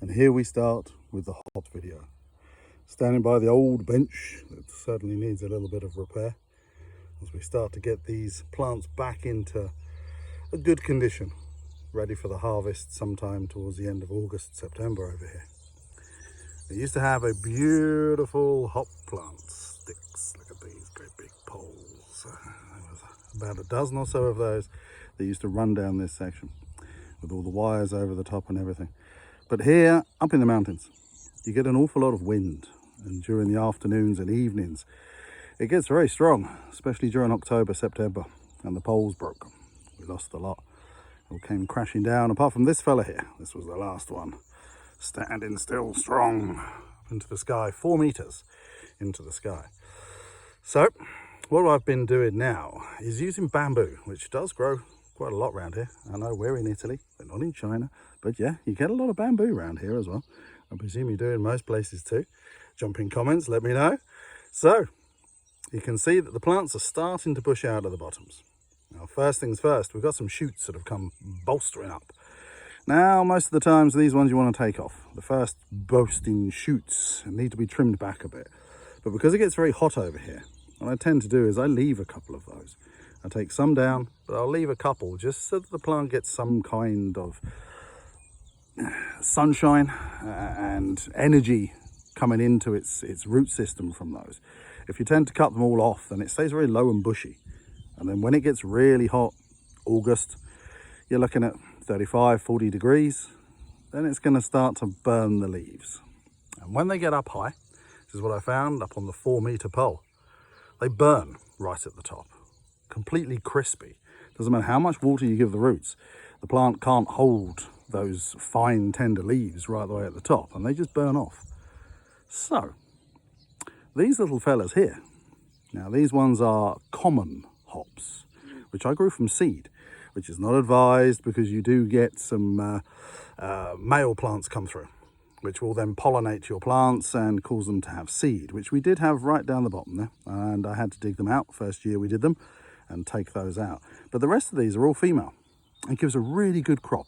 And here we start with the hop video. Standing by the old bench that certainly needs a little bit of repair as we start to get these plants back into a good condition, ready for the harvest sometime towards the end of August, September over here. I used to have a beautiful hop plant sticks. Look at these great big poles. There was about a dozen or so of those that used to run down this section with all the wires over the top and everything. But here, up in the mountains, you get an awful lot of wind, and during the afternoons and evenings, it gets very strong, especially during October, September, and the poles broke. We lost a lot. It all came crashing down, apart from this fella here. This was the last one, standing still strong up into the sky, 4 meters into the sky. So what I've been doing now is using bamboo, which does grow quite a lot around here. I know we're in Italy, we're not in China, but yeah, you get a lot of bamboo around here as well. I presume you do in most places too. Jump in comments, let me know. So you can see that the plants are starting to push out of the bottoms. Now, first things first, we've got some shoots that have come bolstering up. Now, most of the times, these ones you want to take off. The first boasting shoots need to be trimmed back a bit. But because it gets very hot over here, what I tend to do is I leave a couple of those. I take some down, but I'll leave a couple just so that the plant gets some kind of sunshine and energy coming into its root system from those. If you tend to cut them all off, then it stays very low and bushy. And then when it gets really hot, August, you're looking at 35, 40 degrees, then it's going to start to burn the leaves. And when they get up high, this is what I found up on the 4-meter pole, they burn right at the top, completely crispy. Doesn't matter how much water you give the roots, the plant can't hold those fine, tender leaves right the way at the top, and they just burn off. So, these little fellas here, now these ones are common hops, which I grew from seed, which is not advised because you do get some male plants come through, which will then pollinate your plants and cause them to have seed, which we did have right down the bottom there, and I had to dig them out first year we did them and take those out. But the rest of these are all female and gives a really good crop.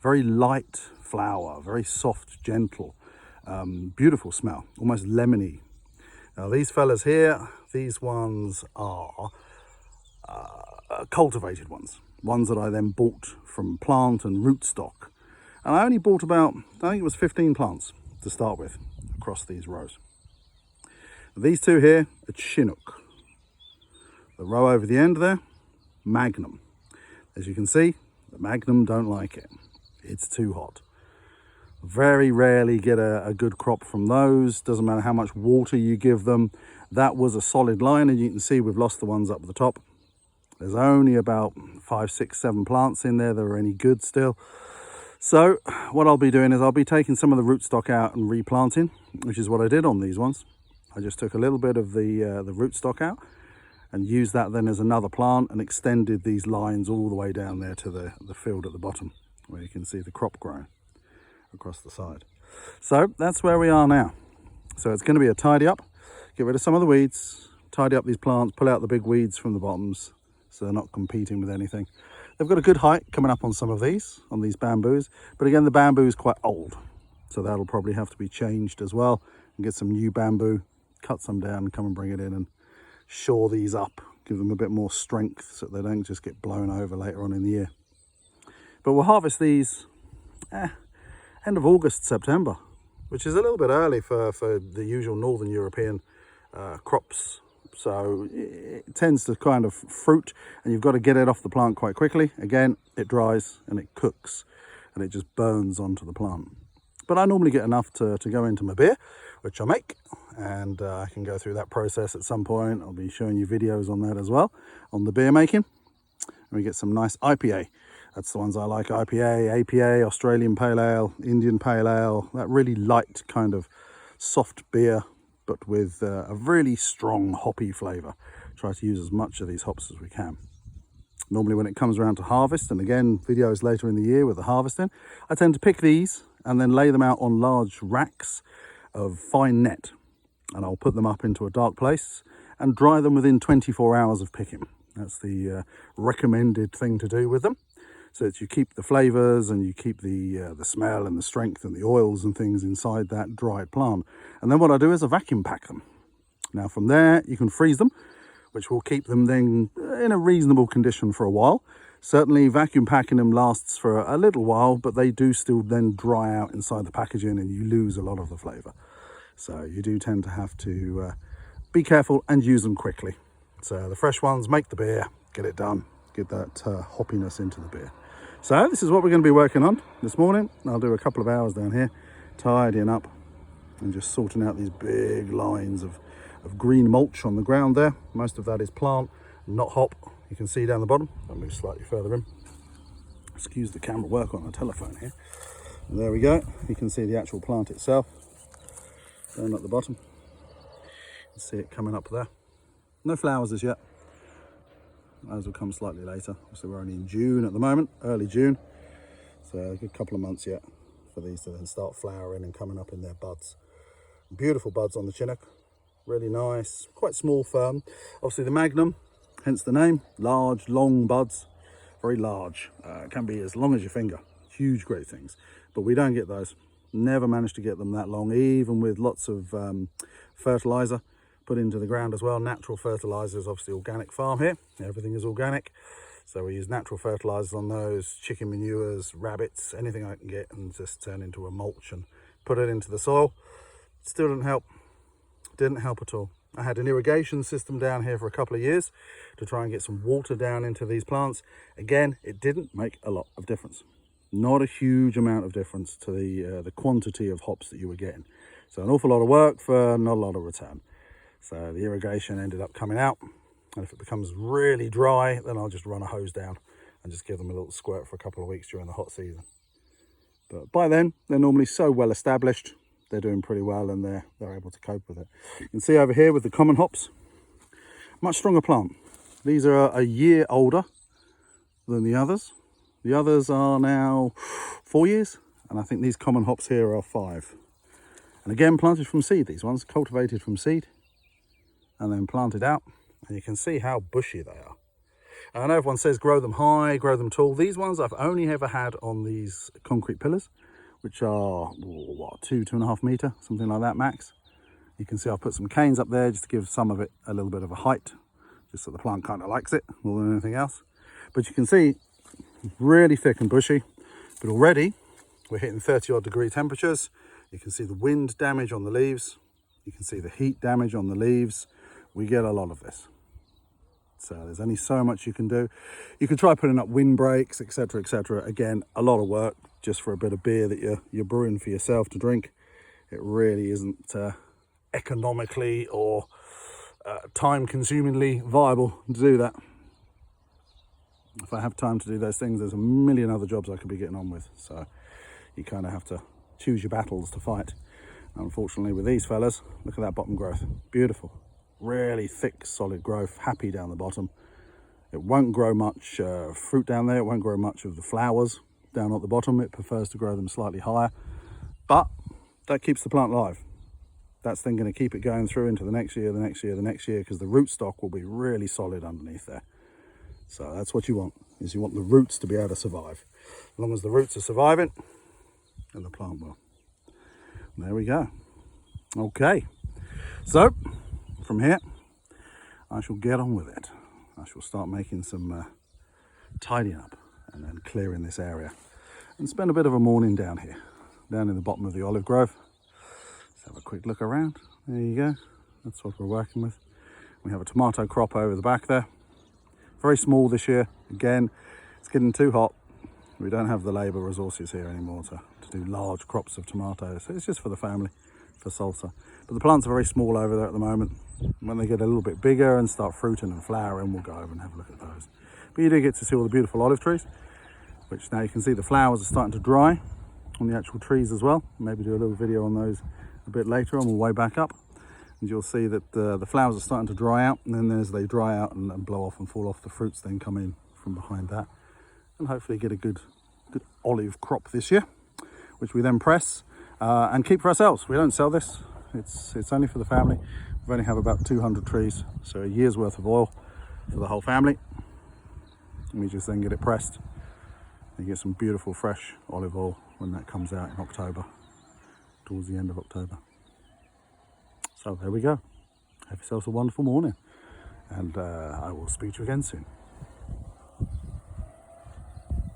Very light flower, very soft, gentle, beautiful smell, almost lemony. Now these fellas here, these ones are cultivated ones that I then bought from plant and rootstock. And I only bought about, I think it was 15 plants to start with across these rows. These two here are Chinook. The row over the end there, Magnum. As you can see, the Magnum don't like it. It's too hot. Very rarely get a good crop from those. Doesn't matter how much water you give them. That was a solid line, and you can see we've lost the ones up at the top. There's only about 5, 6, 7 plants in there that are any good still. So what I'll be doing is I'll be taking some of the rootstock out and replanting, which is what I did on these ones. I just took a little bit of the rootstock out and used that then as another plant and extended these lines all the way down there to the field at the bottom, where you can see the crop growing across the side. So that's where we are now. So it's going to be a tidy up, get rid of some of the weeds, tidy up these plants, pull out the big weeds from the bottoms so they're not competing with anything. They've got a good height coming up on some of these, on these bamboos, but again the bamboo is quite old, so that'll probably have to be changed as well, and get some new bamboo, cut some down, come and bring it in and shore these up, give them a bit more strength so they don't just get blown over later on in the year. But we'll harvest these end of August, September, which is a little bit early for the usual Northern European crops. So it tends to kind of fruit, and you've got to get it off the plant quite quickly. Again, it dries and it cooks and it just burns onto the plant. But I normally get enough to go into my beer, which I make, and I can go through that process at some point. I'll be showing you videos on that as well, on the beer making. And we get some nice IPA. That's the ones I like: IPA, APA, Australian Pale Ale, Indian Pale Ale, that really light kind of soft beer, but with a really strong hoppy flavour. Try to use as much of these hops as we can. Normally when it comes around to harvest, and again videos later in the year with the harvesting, I tend to pick these and then lay them out on large racks of fine net, and I'll put them up into a dark place and dry them within 24 hours of picking. That's the recommended thing to do with them. so that you keep the flavors and you keep the smell and the strength and the oils and things inside that dried plant. And then what I do is I vacuum pack them. Now from there you can freeze them, which will keep them then in a reasonable condition for a while. Certainly vacuum packing them lasts for a little while, but they do still then dry out inside the packaging and you lose a lot of the flavor. So you do tend to have to be careful and use them quickly. So the fresh ones, make the beer, get it done, get that hoppiness into the beer. So this is what we're going to be working on this morning. I'll do a couple of hours down here, tidying up and just sorting out these big lines of green mulch on the ground there. Most of that is plant, not hop. You can see down the bottom. I'll move slightly further in. Excuse the camera work on the telephone here. And there we go. You can see the actual plant itself down at the bottom. You can see it coming up there. No flowers as yet. Those will come slightly later. So we're only in June at the moment, early June. So a good couple of months yet for these to then start flowering and coming up in their buds. Beautiful buds on the Chinook. Really nice, quite small, firm. Obviously the Magnum, hence the name. Large, long buds, very large. Can be as long as your finger. Huge, great things. But we don't get those. Never managed to get them that long, even with lots of fertilizer put into the ground as well. Natural fertilizers, obviously organic farm here. Everything is organic. So we use natural fertilizers on those, chicken manures, rabbits, anything I can get, and just turn into a mulch and put it into the soil. Still didn't help. Didn't help at all. I had an irrigation system down here for a couple of years to try and get some water down into these plants. Again, it didn't make a lot of difference. Not a huge amount of difference to the quantity of hops that you were getting. So an awful lot of work for not a lot of return. So the irrigation ended up coming out. And if it becomes really dry, then I'll just run a hose down and just give them a little squirt for a couple of weeks during the hot season. But by then, they're normally so well established. They're doing pretty well and they're able to cope with it. You can see over here with the common hops, much stronger plant. These are a year older than the others. The others are now 4 years, and I think these common hops here are 5. And again, planted from seed, these ones, cultivated from seed and then planted out. And you can see how bushy they are. And I know everyone says grow them high, grow them tall. These ones I've only ever had on these concrete pillars, which are, what, 2.5 meter, something like that max. You can see I've put some canes up there just to give some of it a little bit of a height, just so the plant kind of likes it more than anything else. But you can see, really thick and bushy, but already we're hitting 30 odd degree temperatures. You can see the wind damage on the leaves. You can see the heat damage on the leaves. We get a lot of this. So there's only so much you can do. You could try putting up windbreaks, etc., etc. Again, a lot of work just for a bit of beer that you're brewing for yourself to drink. It really isn't economically or time-consumingly viable to do that. If I have time to do those things, there's a million other jobs I could be getting on with. So you kind of have to choose your battles to fight. Unfortunately, with these fellas, look at that bottom growth. Beautiful. Really thick, solid growth, happy down the bottom. It won't grow much fruit down there. It won't grow much of the flowers down at the bottom. It prefers to grow them slightly higher, but that keeps the plant alive. That's then going to keep it going through into the next year, the next year, the next year, because the rootstock will be really solid underneath there. So that's what you want, is you want the roots to be able to survive. As long as the roots are surviving, then the plant will. There we go. Okay, so from here, I shall get on with it. I shall start making some tidying up and then clearing this area and spend a bit of a morning down here, down in the bottom of the olive grove. Let's have a quick look around. There you go. That's what we're working with. We have a tomato crop over the back there. Very small this year. Again, it's getting too hot. We don't have the labour resources here anymore to do large crops of tomatoes. So it's just for the family, for salsa. But the plants are very small over there at the moment. When they get a little bit bigger and start fruiting and flowering, we'll go over and have a look at those. But you do get to see all the beautiful olive trees, which now you can see the flowers are starting to dry on the actual trees as well. Maybe do a little video on those a bit later on the way back up. And you'll see that the flowers are starting to dry out, and then as they dry out and blow off and fall off, the fruits then come in from behind that. And hopefully get a good olive crop this year, which we then press and keep for ourselves. We don't sell this. It's only for the family. We only have about 200 trees, so a year's worth of oil for the whole family. And we just then get it pressed You get some beautiful fresh olive oil when that comes out in October, towards the end of October. So there we go. Have yourselves a wonderful morning, and I will speak to you again soon.